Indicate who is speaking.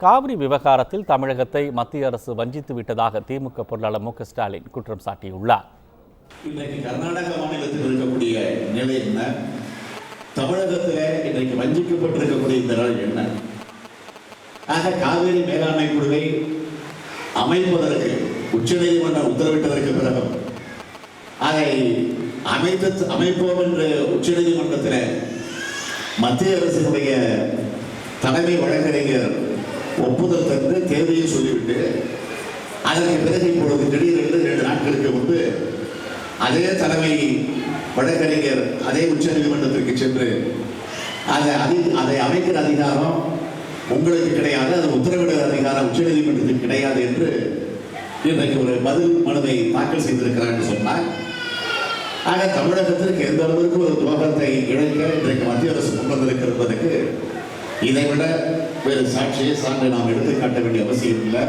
Speaker 1: காவிரி விவகாரத்தில் தமிழகத்தை மத்திய அரசு வஞ்சித்து விட்டதாக திமுக பொருளாளர் மு.க.ஸ்டாலின் குற்றம் சாட்டியுள்ளார்.
Speaker 2: இன்றைக்கு கர்நாடக மாநிலத்தில் இருக்கக்கூடிய நிலை என்ன, தமிழகத்தில் இன்றைக்கு வஞ்சிக்கப்பட்டிருக்கக்கூடிய இந்த நாள் என்ன? ஆக காவிரி மேலாண்மை குழுவை அமைப்பதற்கு உச்சநீதிமன்றம் உத்தரவிட்டதற்கு பிறகு அதை அமைப்போம் என்று உச்சநீதிமன்றத்தில் மத்திய அரசினுடைய தலைமை வழக்கறிஞர் ஒப்புதல் தந்து தேவையை சொல்லிவிட்டு அதற்கு பிறகு இப்பொழுது திடீரென்று 2 நாட்களுக்கு முன்பு அதே தலைமை வழக்கறிஞர் அதே உச்ச நீதிமன்றத்திற்கு சென்று அதை அமைக்கிற அதிகாரம் உங்களுக்கு கிடையாது, அது உத்தரவிடுகிற அதிகாரம் உச்ச நீதிமன்றத்துக்கு கிடையாது என்று இன்றைக்கு ஒரு பதில் மனுவை தாக்கல் செய்திருக்கிறார் என்று சொன்னார். ஆக தமிழகத்திற்கு எந்த அளவிற்கு ஒரு துரோகத்தை இழைக்க இன்றைக்கு மத்திய அரசு கொண்டு வந்திருக்கிறதுக்கு இதைவிட வேறு சான்று நாம் எடுத்துக்காட்ட வேண்டிய அவசியம் இல்லை.